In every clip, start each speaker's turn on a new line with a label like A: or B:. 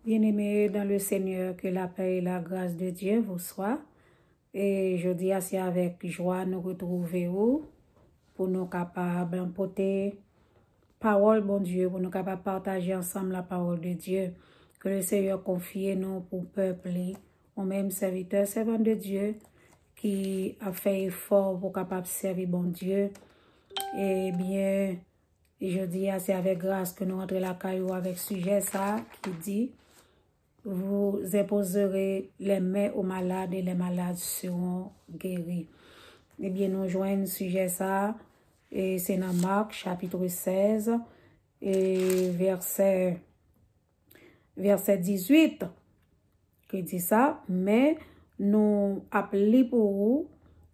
A: Bien-aimés dans le Seigneur, que la paix et la grâce de Dieu vous soient. Et je dis assez avec joie nous retrouver pour nous capables d'emporter parole, bon Dieu, pour nous capables partager ensemble la parole de Dieu. Que le Seigneur confie nous pour peuple, au même serviteur, servant de Dieu, qui a fait effort pour capable servir bon Dieu. Et bien, je dis assez avec grâce que nous rentrons la caillou avec sujet ça qui dit: vous imposerez les mains aux malades et les malades seront guéris. Eh bien, nous joignons sujet ça, et c'est dans Marc chapitre 16 et verset 18 qui dit ça. Mais nous appelons pour vous,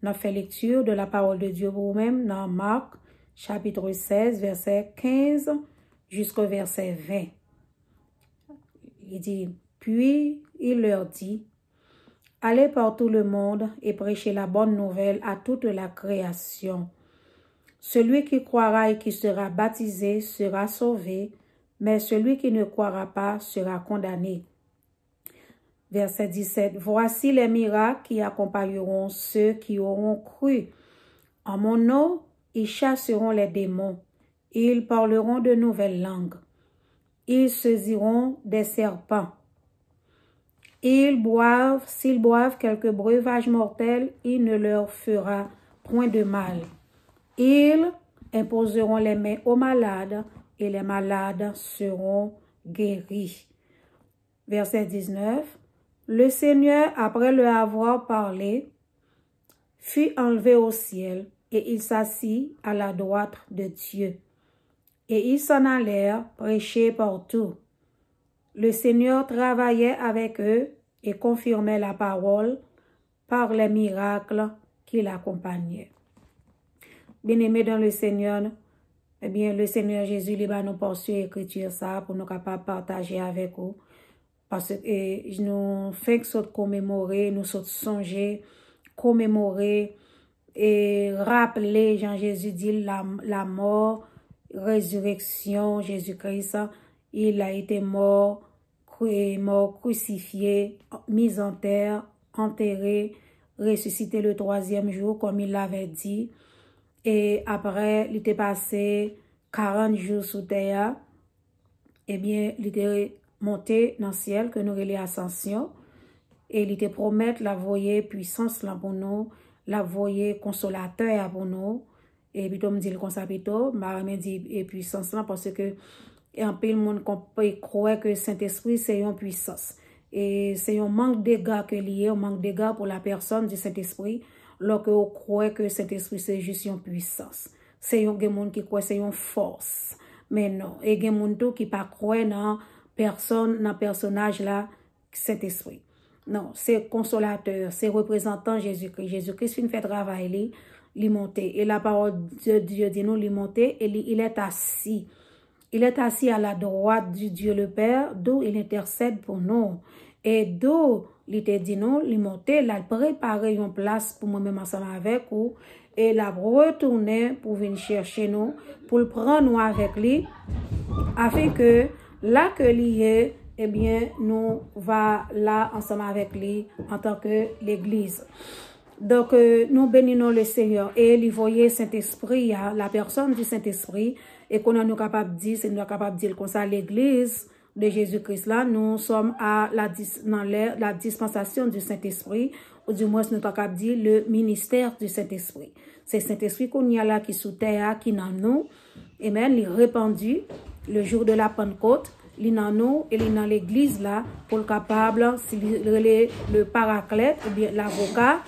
A: nous fait lecture de la parole de Dieu pour vous-même dans Marc chapitre 16 verset 15 jusqu'au verset 20. Il dit: puis il leur dit: allez par tout le monde et prêchez la bonne nouvelle à toute la création. Celui qui croira et qui sera baptisé sera sauvé, mais celui qui ne croira pas sera condamné. Verset 17. Voici les miracles qui accompagneront ceux qui auront cru. En mon nom, ils chasseront les démons. Ils parleront de nouvelles langues. Ils saisiront des serpents. S'ils boivent quelques breuvages mortels, il ne leur fera point de mal. Ils imposeront les mains aux malades et les malades seront guéris. Verset 19. Le Seigneur, après leur avoir parlé, fut enlevé au ciel et il s'assit à la droite de Dieu. Et ils s'en allèrent prêcher partout. Le Seigneur travaillait avec eux et confirmait la parole par les miracles qui l'accompagnaient. Bien-aimés dans le Seigneur, eh bien, le Seigneur Jésus, il va nous porter écriture ça pour nous capables de partager avec vous. Parce que nous faisons commémorer, nous songer, commémorer et rappeler, Jean-Jésus dit, la mort, résurrection, Jésus-Christ, il a été mort crucifié, mis en terre, enterré, ressuscité le 3e jour, comme il l'avait dit. Et après, il était passé 40 jours sous terre. Eh bien, il était monté dans le ciel, que nous relais ascension. Et il était promettre la voyer puissance là pour nous, la voyer consolateur pour nous. Et puis, me dit le consapito, m'a dit et puissance là parce que et en peu le monde croit que Saint-Esprit c'est une puissance. Et c'est un manque d'égard que lié, un manque d'égard pour la personne du Saint-Esprit, lorsque on croit que Saint-Esprit c'est juste une puissance. C'est un monde qui croit c'est une force. Mais non, et il y a des gens qui pas croient dans personne, dans personnage là, Saint-Esprit. Non, c'est consolateur, c'est représentant Jésus-Christ. Jésus-Christ fait travail, il monte. Et la parole de Dieu dit nous, il monte et il est assis. Il est assis à la droite du Dieu le Père, d'où il intercède pour nous. Et d'où il te dit nous, il monte, il a préparé une place pour moi-même ensemble avec vous. Et il a retourné pour venir chercher nous, pour le prendre nous avec lui, afin que là que lui est, eh bien, nous va là ensemble avec lui en tant que l'Église. Donc, nous bénissons le Seigneur et lui voyez Saint-Esprit, la personne du Saint-Esprit, et qu'on est capable de dire, c'est nous capable de dire comme ça, l'Église de Jésus-Christ là, nous sommes dans la dispensation du Saint-Esprit, ou du moins nous sommes capable de dire le ministère du Saint-Esprit. C'est Saint-Esprit qu'on y a là qui sous terre, qui dans nous, et même il est répandu le jour de la Pentecôte, il dans nous et il dans l'Église là, pour le capable, le paraclète, ou bien l'avocat,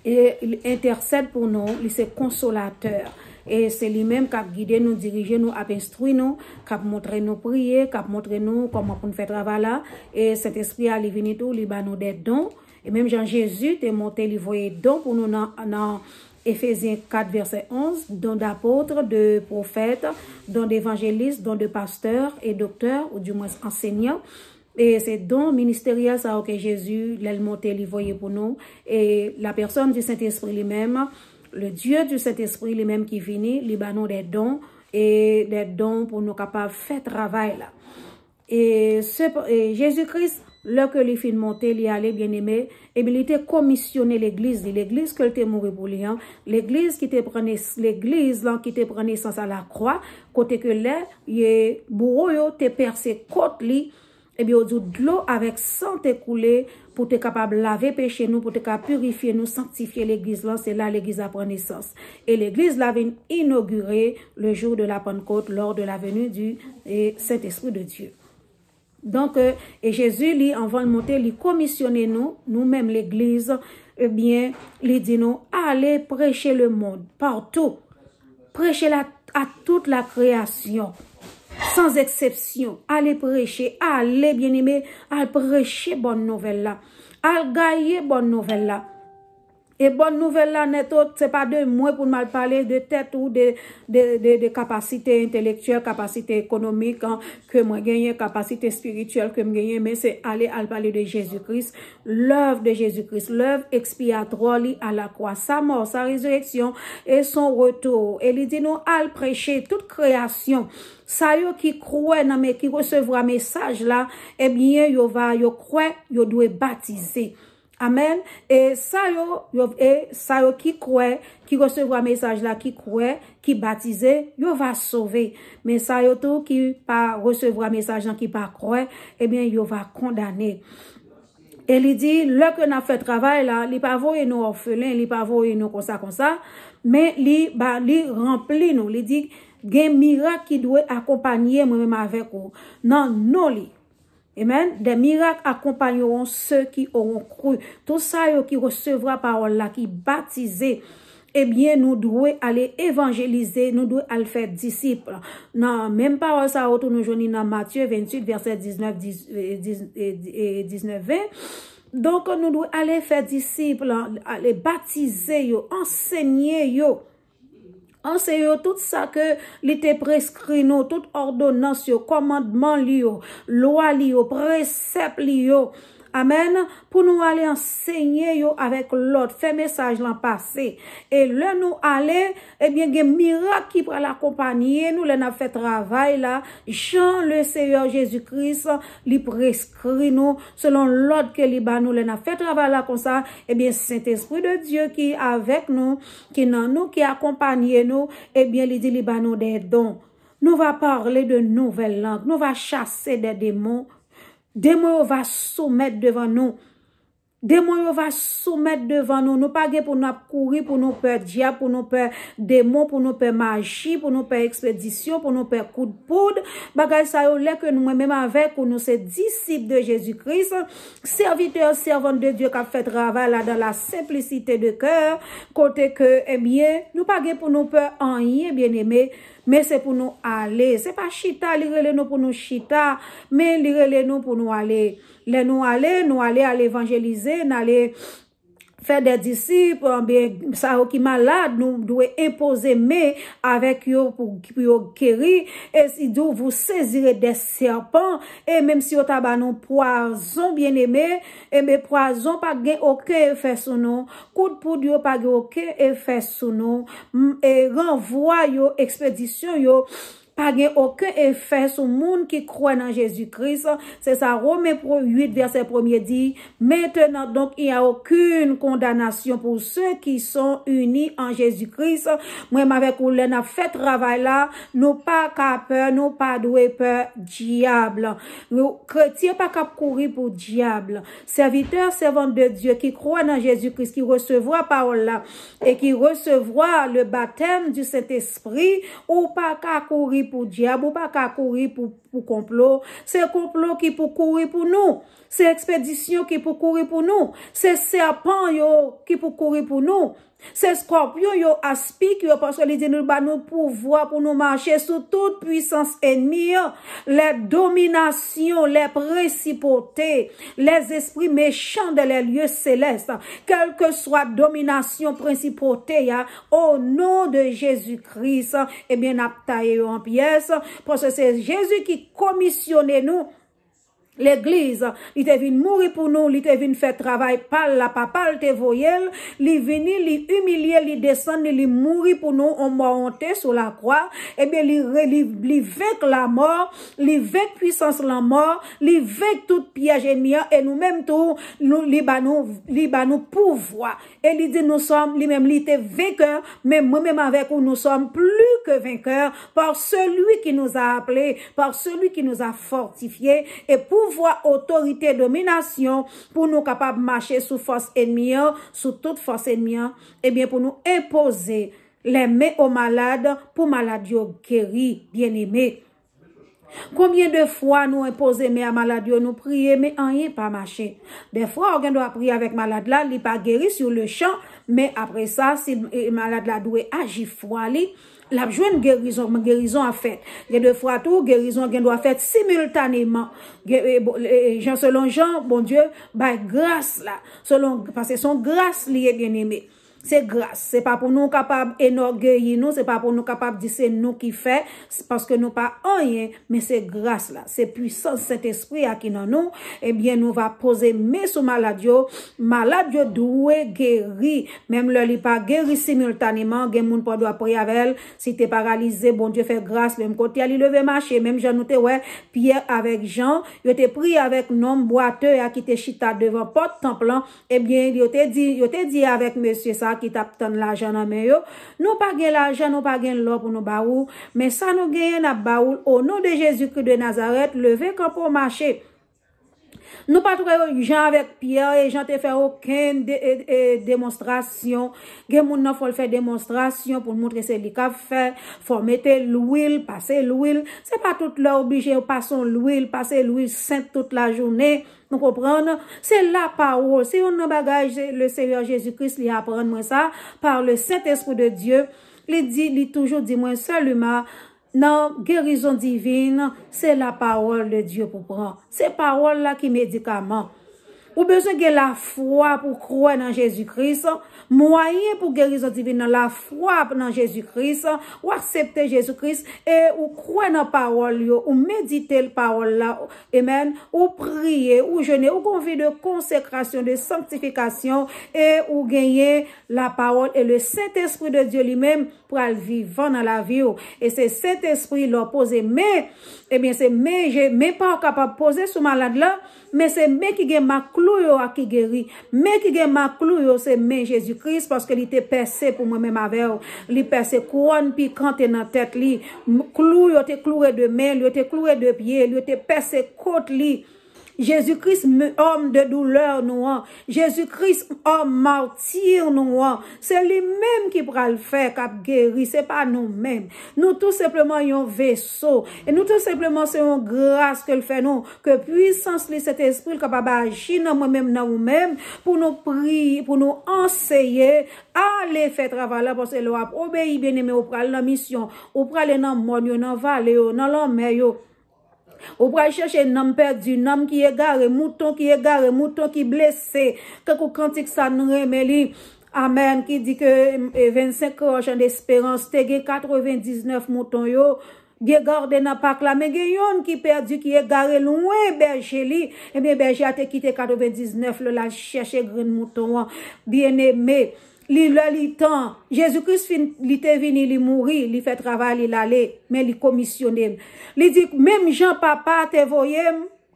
A: et il intercède pour nous, il c'est consolateur. Et c'est lui-même qui a guidé nous, dirigé nous, a instruit nous, qui a montré nous prier, qui a montré nous comment on fait travail là. Et cet esprit a venu tout, il va nous des dons. Et même Jean-Jésus est monté, il voyait dons pour nous dans Éphésiens 4, verset 11, dons d'apôtres, de prophètes, dons d'évangélistes, dons de pasteurs et docteurs, ou du moins enseignants. Et c'est dons ministériels ça que Jésus l'a monté, il voyait pour nous. Et la personne du Saint-Esprit lui-même, le Dieu du Saint-Esprit lui-même qui vient, il nous des dons et des dons pour nous capables de faire travail là. Et Jésus-Christ, lorsque il fin monter, il allait bien aimé, et bien il était commissionné l'église que était mort pour lui, l'église qui te prenait, l'église là qui te prenait naissance à la croix, côté que là, il bourreau yo te percé côte li, et bien de l'eau avec sang te coulé pour te capable laver péché nous, pour te capable purifier nous, sanctifier l'église là, c'est là l'église a pris naissance. Et l'église là vient inaugurer le jour de la Pentecôte lors de la venue du Saint-Esprit de Dieu. Donc, et Jésus, lui, avant de monter, il commissionne nous-mêmes l'église, eh bien, il dit nous, allez prêcher le monde, partout. Prêcher à toute la création, sans exception. Allez prêcher, allez, bien aimé, allez prêcher bonne nouvelle là. Allez gagner bonne nouvelle là. Et bonne nouvelle là, n'est autre, c'est pas de moi pour mal parler de tête ou de capacité intellectuelle, capacité économique, hein, que moi gagne, capacité spirituelle que moi gagne, mais c'est aller à parler de Jésus-Christ, l'œuvre de Jésus-Christ, l'œuvre expiatoire à la croix, sa mort, sa résurrection et son retour. Et il dit nous, à prêcher toute création. Ça yo qui croit dans mais qui recevra message là, eh bien, yo croit, yo doit baptiser. Amen. Et ça yo qui croit, qui recevra message là, qui croit, qui baptisé, yo va sauver. Mais ça yo tout qui pas recevra message là, qui pas croit, eh bien, yo va condamner. Et il dit, là que n'a fait travail là, il pas voyer nous orphelins, il pas voyer nous comme ça, mais il remplit nous, il dit, gen miracle qui doit accompagner moi-même avec vous. Non, li. Amen. Des miracles accompagneront ceux qui auront cru. Tout ça, qui recevra parole là, qui baptisé, eh bien, nous devons aller évangéliser, nous devons aller faire disciples. Non, même parole ça, nous joignons dans Matthieu 28, verset 19, 20. Donc, nous devons aller faire disciples, aller baptiser, enseigner, enseigne tout ça que l'été prescrit nous, toute ordonnance, commandement, loi, précepte, amen, pour nous aller enseigner avec l'autre, faire message l'an passé. Et là, nous aller, eh bien, il y a un miracle qui pourra l'accompagner, nous, l'en a fait travail là, Jean, le Seigneur Jésus-Christ, lui prescrit nous, selon l'ordre que lui nous, l'en a fait travail là comme ça, eh bien, Saint-Esprit de Dieu qui est avec nous, qui dans nous, qui accompagne nous, eh bien, il dit, nous des dons. Nous va parler de nouvelles langues, nous va chasser des démons. Démons va soumettre devant nous. Démons va soumettre devant nous. Nous pas pour nous courir, pour nous peur diable, pour nous peur démons, pour nous peur magie, pour nous peur expédition, pour nous peur coup de poudre. Bagay ça yo là que nous même avec nous c'est disciples de Jésus-Christ, serviteurs, servantes de Dieu qui a fait travail là dans la simplicité de cœur, côté que eh bien, nous pas pour nous peur en rien bien-aimé. Mais c'est pour nous aller. C'est pas chita, lirele nous pour nous chita, mais lirele nous pour nous aller. Nous aller à l'évangéliser, nous aller faire des disciples, bien, ça qui malade, nous devons imposer mais avec eux pour guérir. Et si vous saisirez des serpents, et même si vous avez un poison bien aimé, et mais poison pas aucun effet sur nous, coup de poudre pas aucun effet sur nous, et renvoi yo, expédition yo, pas aucun effet sur le monde qui croit dans Jésus-Christ. C'est ça, Romains 8, verset 1er dit, maintenant donc il n'y a aucune condamnation pour ceux qui sont unis en Jésus-Christ. Moi, avec vous, on a fait travail là, nous pas qu'à peur, nous pas doué peur diable. Nous, chrétiens pas qu'à courir pour diable. Serviteurs, servantes de Dieu qui croient dans Jésus-Christ, qui recevra parole là, et qui recevra le baptême du Saint-Esprit, ou pas qu'à courir pour diable, ou pas qu'à courir pour complot. C'est complot qui pour courir pour nous. C'est expédition qui pour courir pour nous. C'est serpent yo qui pour courir pour nous. C'est scorpion yo aspic yo parce que les dit nous ba nous pouvoir pour nous marcher sous toute puissance ennemie, les dominations, les principautés, les esprits méchants de les lieux célestes, quelle que soit domination, principauté, au nom de Jésus-Christ, eh bien, n'a taillé en pièces, parce que c'est Jésus qui commissionne nous. L'église, il te venu mourir pour nous, il te venu faire travail par la papa, il te voyel, il venu, il humilier, il descend, il mourir pour nous, on monte sur la croix, et bien, il vaincre la mort, il vaincre puissance la mort, il vaincre toute piège ennemi, et nous-mêmes tout, nous, nous pouvoir. Et il dit, nous sommes, lui-même, il était vainqueur, mais moi-même avec nous, nous sommes plus que vainqueurs par celui qui nous a appelés, par celui qui nous a fortifiés, et pouvoir, autorité, domination, pour nous capables de marcher sous force ennemie, sous toute force ennemie, et bien pour nous imposer les mains aux malades, pour malades guéris, bien-aimés. Combien de fois nous imposer mais à malade nous prier mais rien pas marcher. Des fois on doit prier avec malade là, il pas guéri sur le champ, mais après ça si malade là doit agir foi li, la joine guérison a fait. Il y a deux fois tout guérison doit faire simultanément. Selon Jean, bon Dieu, bah grâce là, selon parce que son grâce lié bien-aimé. C'est grâce, c'est pas pour nous capables d'énorgueillir nous, c'est pas pour nous capables de dire c'est nous qui fait, parce que nous pas rien, mais c'est grâce là, c'est puissance Saint-Esprit à qui dans nous, eh bien nous va poser mais sur maladio doit guérir, même le li pas guéri simultanément, gen moun pas doit prier avec elle, si t'es paralysé, bon Dieu fait grâce, même côté ali lever marcher, même Jean nous te ouais, Pierre avec Jean, yo te prié avec nom boiteux à qui te chita devant porte temple, eh bien yo te dit avec monsieur ça qui tape tant l'argent dans main yo, nous pas gen l'argent, nous pas gen l'or pour nous baou, mais ça nous gagne na baou au nom de Jésus-Christ de Nazareth, lever quand pour marcher. Nous pas trouver Jean avec Pierre et Jean te fait aucune démonstration. Gen moun nan faut faire démonstration pour montrer c'est lui qu'a fait, faut mettre l'huile, passer l'huile, c'est pas toute l'heure obligé passer l'huile sainte toute la journée. Nous comprenons, c'est la parole. Si on a bagage le Seigneur Jésus-Christ lui apprendre moi ça par le Saint-Esprit de Dieu, il toujours dit moi seulement non, guérison divine, c'est la parole de Dieu pour prendre. C'est parole là qui médicament. Ou besoin de la foi pour croire dans Jésus-Christ, moyen pour guérison divine, la foi dans Jésus-Christ, ou accepter Jésus-Christ, et ou croire dans la parole, ou méditer la parole là, amen, ou prier, ou jeûner, ou convier de consécration, de sanctification, et ou gagner la parole, et le Saint-Esprit de Dieu lui-même, pour aller vivre dans la vie, et c'est Saint-Esprit leur poser, mais, eh bien, c'est, mais pas capable de poser sur malade là, mais c'est mais qui gen ma clou yo a qui guéri, mais qui gen ma clou yo c'est mais Jésus-Christ parce que il était percé pour moi même avec il percé couronne piquante dans tête li, clou yo te cloué de main, il te cloué de pied, il te percé côte li. Jésus-Christ, homme de douleur noir. Jésus-Christ, homme martyr noir. C'est lui-même qui pourra le faire, qui a guéri. C'est pas nous-mêmes. Nous, tout simplement, un vaisseau. Et nous, tout simplement, c'est une grâce que le fait nous. Que puissance, cet esprit, capable d'agir dans moi-même, dans nous-mêmes, pour nous prier, pour nous enseigner, aller faire travail là, parce que l'on obéit bien aimé, au pral la mission, au pral dans le monde, dans le vallée, dans l'homme, ou pour chercher un homme perdu, un homme qui est garé, mouton qui est garé, mouton qui est blessé, quelque cantique ça nous remet. Amen, qui dit que 25 ans d'espérance, te gen 99 moutons yo, bien gardé n'a pas là, mais gen yon qui perdu, qui est garé loin berger li, et bien berger a te quitté 99 la chercher grand mouton, bien aimé. Li temps Jésus-Christ li te vini li mourir, li fait travail il aller mais li commissionné. Li dit même Jean papa te voyé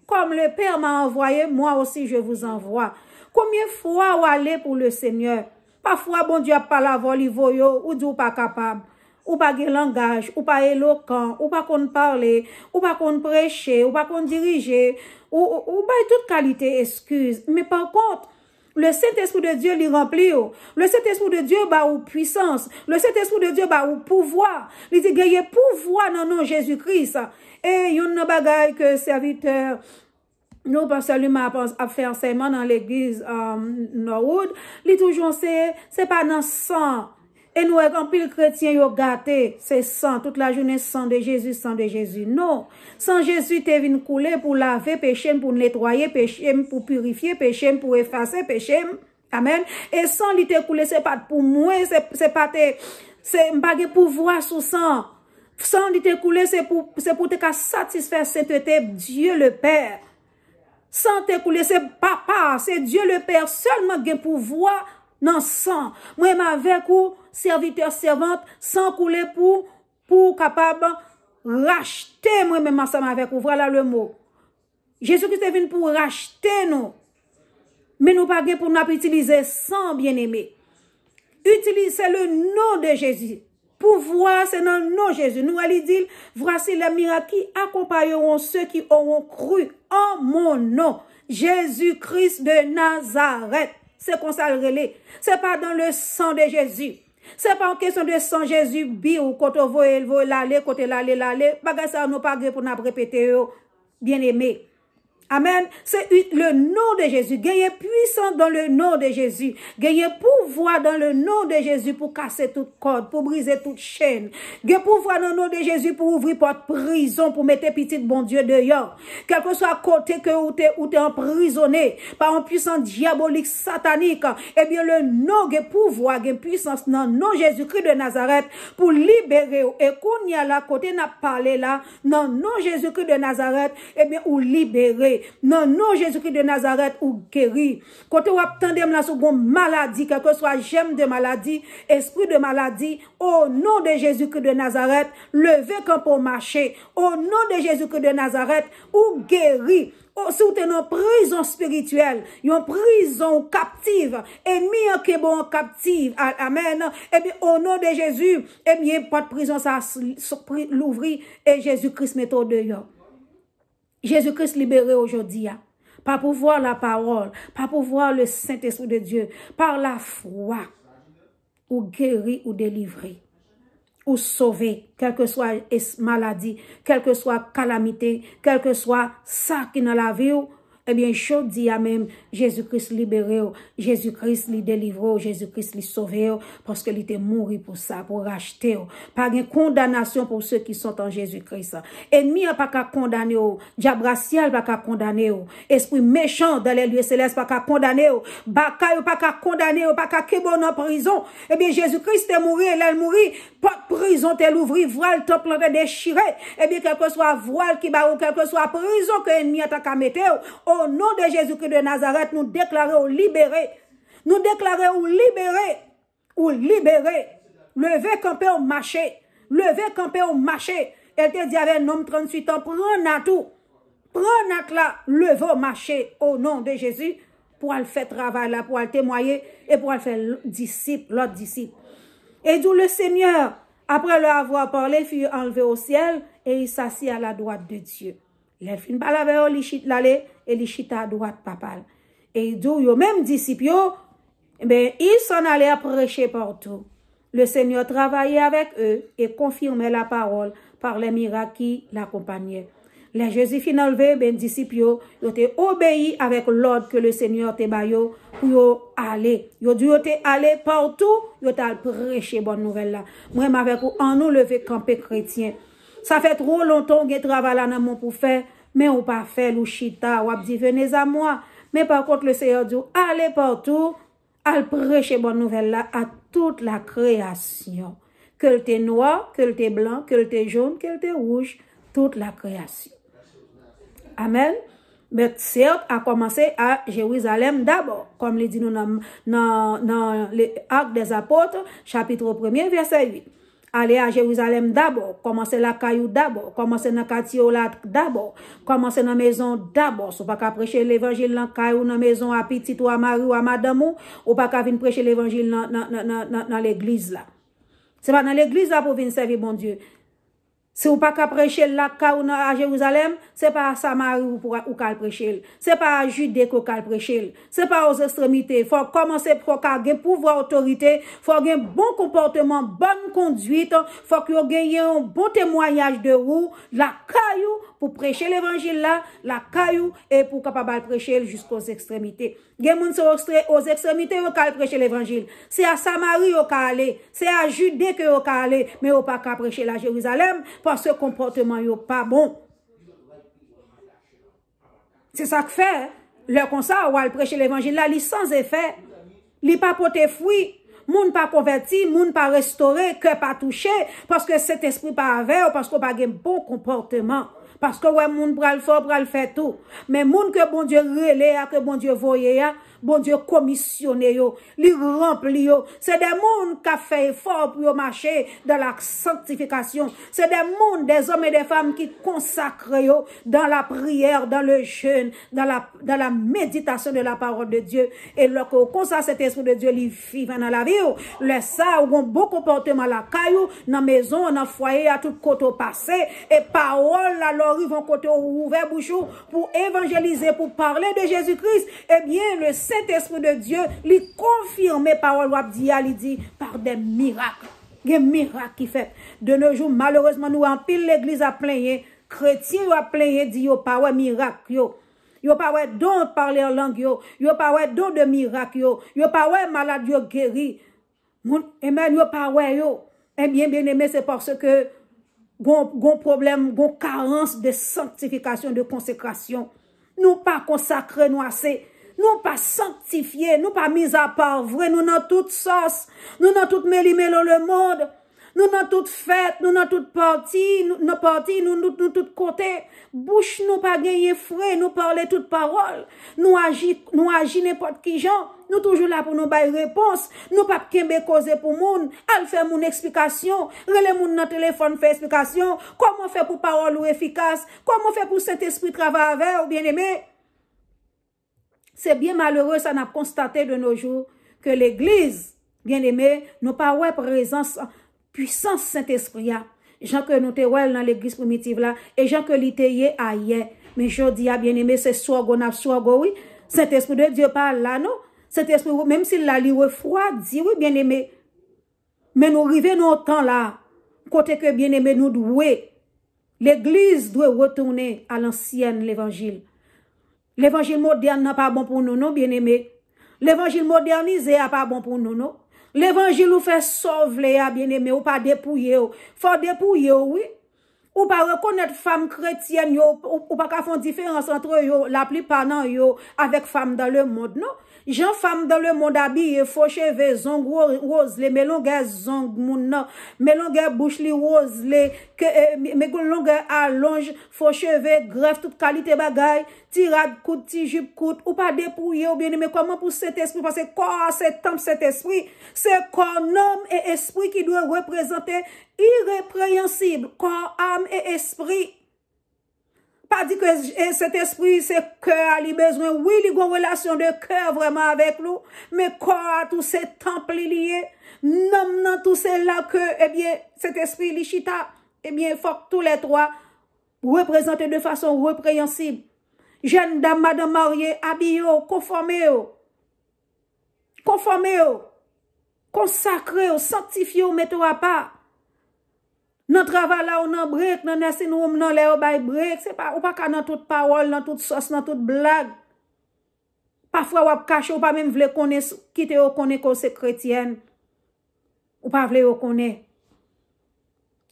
A: comme le Père m'a envoyé, moi aussi je vous envoie. Combien de fois ou aller pour le Seigneur? Parfois bon Dieu a pas la voix li voyo ou dit ou pas capable. Ou pas de langage, ou pas éloquent, ou pas qu'on parler, ou pas qu'on prêcher, ou pas qu'on diriger, ou pas toute qualité excuse. Mais par contre le Saint-Esprit de Dieu lui remplit. Le Saint-Esprit de Dieu ba ou puissance. Le Saint-Esprit de Dieu ba ou pouvoir. Il dit gagne pouvoir dans nom Jésus-Christ. Et yon nan bagay que serviteur nous pas seulement à faire enseignement dans l'église Norwood, li toujours c'est pas dans sang. Et nous, en pile chrétien, yo gâté, c'est sang, toute la journée, sang de Jésus, sang de Jésus. Non. Sang Jésus te venu couler pour laver péché, pour nettoyer péché, pour purifier péché, pour effacer péché. Amen. Et sang li te coulé, c'est pas pour moi, c'est pas pas de pouvoir sous sang. Sang li te coulé, c'est pour te satisfaire sainteté, Dieu le Père. Sang te coulé, c'est papa, c'est Dieu le Père seulement qui a pouvoir dans sang. Moi, avec ou, serviteur, servante, sang coulé pour capable racheter moi-même ensemble avec vous. Voilà le mot. Jésus-Christ est venu pour racheter nous. Mais nous pas pour nous utiliser sang, bien-aimé. Utilisez le nom de Jésus. Pouvoir, c'est dans le nom de Jésus. Nous allons dire, voici les miracles qui accompagneront ceux qui auront cru en mon nom. Jésus-Christ de Nazareth. C'est qu'on ça le relais. C'est pas dans le sang de Jésus. C'est pas en question de sang Jésus, bi ou côté l'aller, côté l'aller. Bagay ça nous pas pour nous répéter, bien aimé. Amen. C'est le nom de Jésus. Gagner puissance dans le nom de Jésus. Gagner pouvoir dans le nom de Jésus pour casser toute corde, pour briser toute chaîne. Gagner pouvoir dans le nom de Jésus pour ouvrir porte prison, pour mettre petit bon Dieu dehors. Quel que soit côté que ou t'es emprisonné par un puissant diabolique satanique, eh bien le nom de pouvoir, de puissance dans le nom Jésus-Christ de Nazareth pour libérer. Et qu'on y a là, côté n'a parlé là, dans le nom Jésus-Christ de Nazareth, eh bien ou libérer. Non, non, Jésus-Christ de Nazareth ou guéri. Quand on attendez la seconde maladie, quel que soit gemme de maladie, esprit de maladie, au nom de Jésus-Christ de Nazareth, levez quand pour marcher. Au nom de Jésus-Christ de Nazareth, ou guéri. Si vous êtes en prison spirituelle, en prison captive, et mis en bon captive, amen, et bien, au nom de Jésus, et bien, pas de prison, ça l'ouvrir, et Jésus-Christ met au dehors. Jésus-Christ libéré aujourd'hui, par pouvoir la parole, par pouvoir le Saint-Esprit de Dieu, par la foi, ou guéri ou délivré, ou sauvé, quelle que soit maladie, quelle que soit calamité, quel que soit ça qui dans la vie, eh bien, je dis à même, Jésus-Christ libéré, Jésus-Christ li délivré, Jésus-Christ li sauvé, parce qu'il était mort pour ça, pour racheter. Pas de condamnation pour ceux qui sont en Jésus-Christ. Ennemi n'a pas qu'à condamner, diable racial pas qu'à condamner, esprit méchant dans les lieux célestes pas qu'à condamner, bakaille pas qu'à condamner, pas qu'à kebon en prison. Eh bien, Jésus-Christ est mort, il est mort, pas de prison, t'es l'ouvri, voile, temple déchiré. Eh bien, quel que soit voile qui va ou quel que soit prison que l'ennemi a qu'à mettre, au nom de Jésus-Christ de Nazareth, nous déclarons libérés. Nous déclarons libérés. Ou libérés. Levez camper au marché. Levez camper au marché. Elle te dit avec un homme 38 ans, prends tout. Prends là, levez au marché au nom de Jésus pour aller faire travail là, pour aller témoigner et pour aller faire disciple, l'autre disciple. Et d'où le Seigneur, après leur avoir parlé, fut enlevé au ciel et il s'assit à la droite de Dieu. Les filles pas la veille, les chita l'aller et les chita à droite papa. Et d'où yo même disciples, ben ils s'en allaient à prêcher partout. Le Seigneur travaillait avec eux et confirmait la parole par les miracles qui l'accompagnaient. Les Jésus fin enlevé, ben disciples yo étaient obéis avec l'ordre que le Seigneur te bayo pour aller. Yo dû aller partout, yo t'a prêcher bonne nouvelle là. Moi avec en nous lever camper chrétien. Ça fait trop longtemps que je travaille là dans pour faire, mais on pas fait l'ouchita, ou dit venez à moi. Mais par contre, le Seigneur dit, allez partout, allez prêcher bonne nouvelle là à toute la création. Que t'es noir, que t'es blanc, que t'es jaune, que t'es rouge, toute la création. Amen. Mais certes, a commencé à Jérusalem d'abord, comme le dit nous dans les Actes des Apôtres, chapitre 1er, verset 8. Aller à Jérusalem d'abord, commencer la caillou d'abord, commencer dans quartier d'abord, commencer dans maison d'abord. Si pas qu'à prêcher l'évangile dans caillou dans maison à petit ou à mari ou à madame ou pas qu'à venir prêcher l'évangile dans l'église là. C'est pas dans l'église là pour venir servir bon Dieu. Si ou pas qu'à prêcher la caillou à Jérusalem, c'est pas à Samarie ou qu'à prêcher. C'est pas à Judée qu'à prêcher. C'est pas aux extrémités. Faut commencer pour qu'à pouvoir autorité, faut avoir un bon comportement, bonne conduite, faut qu'il y ait un bon témoignage de vous, la caillou pour prêcher l'évangile là, la caillou et pour capable prêcher jusqu'aux extrémités. Gen moun aux extrémités au qu'à prêcher l'évangile. C'est à Samarie au qu'à aller, c'est à Judée que au qu'à aller, mais au pas qu'à prêcher la Jérusalem parce que comportement yo pas bon. C'est ça que fait le comme ça ou al prêcher l'évangile là, li sans effet, li pas porter fruit. Moun pas converti, moun pas restauré, cœur pas touché, parce que cet esprit pas avec, parce qu'on pas un bon comportement. Parce que ouais, moun pral fort, pral fait tout. Mais moun que bon Dieu relé, que bon Dieu voye, bon Dieu commissionne yo, li rempli yo. C'est des moun qui fait effort pour marcher dans la sanctification. C'est des moun, des hommes et des femmes qui consacrent yo dans la prière, dans le jeûne, dans la méditation de la parole de Dieu. Et lorsque comme ça, cet esprit de Dieu, li vivent dans la vie, le ça, ou bon comportement la caillou, dans maison, dans foyer, à tout côté passé, et parole, alors ils vont côté ouvert bouchou pour évangéliser, pour parler de Jésus-Christ. Eh bien, le Saint-Esprit de Dieu, lui confirme parole, il dit, par des miracles. Des miracles qui fait. De nos jours, malheureusement, nous en pile l'église à plaigner, chrétiens à plaigner, dit, yo, pas ouais, miracle, yo. Yo pas ouais don parler en langue yo pas ouais don de miracle yo pas ouais malade yo guéri amen yo pas ouais yo eh bien aimé c'est parce que gon problème gon carence de sanctification de consécration nous pas consacrer nous assez nous pas sanctifier nous pas mis à part vrai nous dans toute sauce nous dans toute méli-mélo le monde nous dans toute fête, nous dans toute partie, nous tout côté, bouche nous pas gagner frais, nous parler toute parole, nous agit n'importe qui gens, nous toujours là pour nous bailler réponse, nous pas kembe causer pour moun, al faire mon explication, relé moun dans téléphone faire explication, comment faire pour parole ou efficace, comment faire pour Saint-Esprit travailler avec ou bien aimé. C'est bien malheureux ça n'a constaté de nos jours que l'église, bien aimé, n'a pas ouais présence puissance Saint-Esprit, gens que nous te dans l'église primitive là, et gens que l'ité ailleurs. Mais je dis à bien aimé, c'est sorgo, oui. Saint-Esprit de Dieu parle là, non? Saint-Esprit, même s'il l'a li refroidi, oui, bien aimé. Mais nous arrivons dans le temps là, côté que bien aimé nous doué. L'église doit retourner à l'ancienne l'évangile. L'évangile moderne n'est pas bon pour nous, non, bien aimé. L'évangile modernisé n'est pas bon pour nous, non? L'évangile nous fait sauver, bien aimé, ou pas dépouiller, faut dépouiller, oui. Ou pas reconnaître femme chrétienne, ou pas faire une différence entre yo, la plupart non, yo, avec femme dans le monde, non? Jean femme dans le monde habillé, faux cheveux, zong rose, les mélongues zong moun nan, mélongues bouche li rose, les mélongues allonge, faux cheveux, greffe, toute qualité bagay, tirade, coude, ti jupe, coude, ou pas dépouillé, ou bien, mais comment pour cet esprit, parce que corps, c'est temple, cet esprit, c'est corps, homme et esprit qui doit représenter irrépréhensible, corps, âme et esprit. Pas dit que cet esprit, c'est cœur, il a besoin, oui, il a une relation de cœur vraiment avec nous, mais corps, tous ces temples liés, non, tout c'est là que, eh bien, cet esprit, l'Ichita, eh bien, il faut que tous les trois représentent de façon répréhensible. Jeune dame, madame mariée, habillée, conformée, consacrée, sanctifiée, mettez à part. Dans travail là, on a break, dans nursing room, dans les break, c'est pas, ou pas dans toute parole, dans toute sauce, dans toute blague. Parfois, on cache, ou pas même vle connaître, quitter ou connaître que c'est chrétienne. Ou pas vle connaître.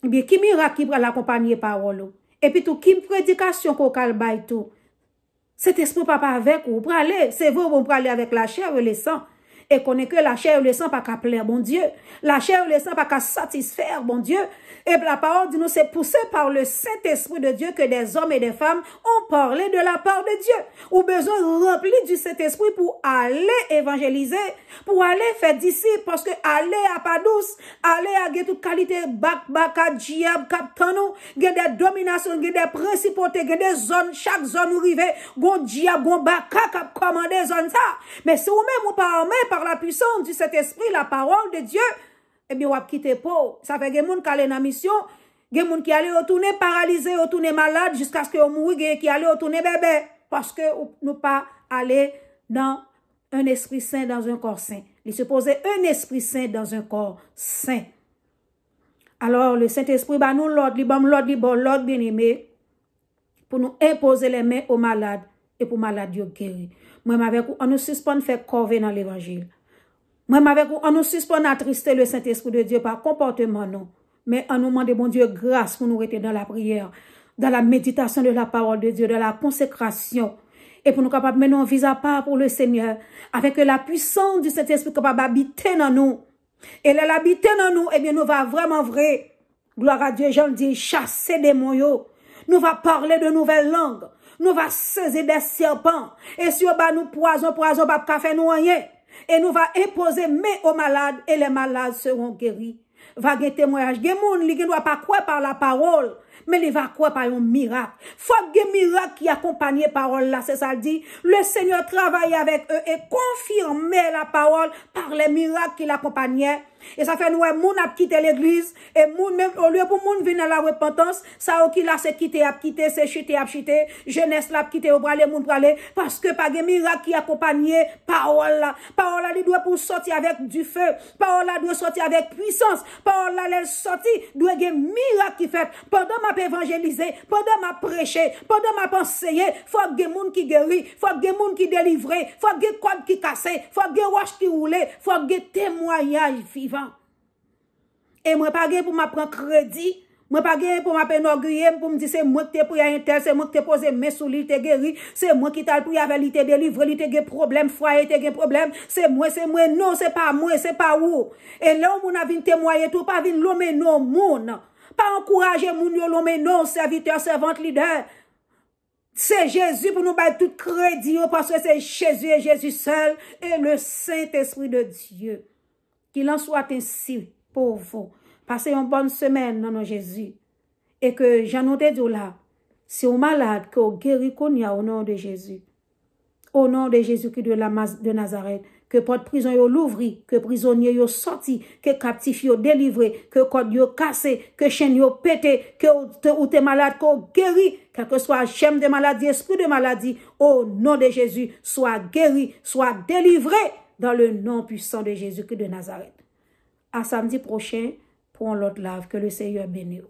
A: Eh bien, qui miracle qui va l'accompagner parole. Et puis tout, qui prédication qu'on calbaille tout. Cet esprit papa avec ou, pour aller, c'est vous, pour aller avec la chair et le sang. Et connaît que la chair et le sang pas qu'à plaire, bon Dieu. La chair et le sang pas qu'à satisfaire, bon Dieu. Et la parole dit nous, c'est poussé par le Saint-Esprit de Dieu que des hommes et des femmes ont parlé de la part de Dieu. Ou besoin rempli du Saint-Esprit pour aller évangéliser, pour aller faire disciples, parce que aller à pas douce, aller à get toute qualité, baka, diable, captanou, get des dominations, get des principautés, get des zones, chaque zone où rive, gon diable, gon baka, cap commander zone ça. Mais si vous-même ou pas armé par la puissance du Saint-Esprit, la parole de Dieu, eh bien, on va quitter pour. Ça fait que les gens qui allaient dans la mission, les gens qui allaient retourner paralysés, retourner malades, jusqu'à ce qu'on mouille, qui allaient retourner bébé. Parce que nous pas aller dans un esprit saint, dans un corps saint. Il se posait un esprit saint dans un corps saint. Alors, le Saint-Esprit, bah, nous, l'ordre, l'ordre bien aimé, pour nous imposer les mains aux malades et pour malades guérir. Moi, avec vous, on nous suspend faire corvée dans l'évangile. Moi, avec vous, on nous suspend attrister le Saint-Esprit de Dieu par comportement, non. Mais on nous demande, bon Dieu, grâce pour nous rester dans la prière, dans la méditation de la parole de Dieu, dans la consécration. Et pour nous capables de mener un vis à part pour le Seigneur, avec la puissance du Saint-Esprit capable d'habiter dans nous. Et là, l'habiter dans nous, eh bien, nous va vraiment vrai. Gloire à Dieu, j'en dis, chasser des démons. Nous va parler de nouvelles langues. Nous va saisir des serpents. Et si on va nous poison, pas faire nous rien. Et nous va imposer main aux malades et les malades seront guéris. Va gen témoignage. Gen moun li gen doit pas croire par la parole, mais il va croire par un miracle. Faut gen miracle qui accompagne parole là, c'est ça le dit. Le Seigneur travaille avec eux et confirmait la parole par les miracles qui l'accompagnaient. Et ça fait nous, moun a quitté l'église, et moun même, au lieu pour moun venir à la repentance, ça, qui là, c'est quitter, c'est chuter, jeunesse là, quitter, au bralé, moun bralé, parce que pas de miracle qui accompagne parole là. Parole là, il doit pour sortir avec du feu. Parole là, doit sortir avec puissance. Parole là, elle sortir, doit y avoir miracle qui fait. Pendant ma évangéliser, pendant ma prêcher, pendant ma enseigner, faut que des moun qui guérit, faut que des moun qui délivre, faut que des cordes qui cassent, faut que des roches qui roulent, faut que des témoignages vivants. Et moi pas pour m'apprendre crédit, moi pas pour m'enorgueillir pour me dire c'est moi qui t'ai pris un tel, c'est moi qui t'ai posé mes sous lui t'ai guéri, c'est moi qui t'a pris avec lui t'ai délivré, lui t'ai problème foyer t'ai problème, c'est moi non, c'est pas moi, c'est pas où. Et là on a vinn témoigner tout pas vinn l'homme non moun. Pas encourager moun yo l'homme non serviteur servante leader. C'est Jésus pour nous battre tout crédit parce que c'est Jésus et Jésus seul et le Saint-Esprit de Dieu. Qu'il en soit ainsi pour vous. Passez une bonne semaine dans Jésus. Et que j'en ai dit là, si vous malade, que vous guéri au nom de Jésus. Au nom de Jésus qui de Nazareth. Que porte prison yo l'ouvri, que prisonnier yo sorti, que captif yo délivré, que code yo cassé, que chaîne yo pété, que ou t'es malade, que ou guéri, quel que soit chaîne de maladie, esprit de maladie, au nom de Jésus, soit guéri, soit délivré dans le nom puissant de Jésus qui de Nazareth. À samedi prochain pour l'autre live, que le Seigneur bénisse.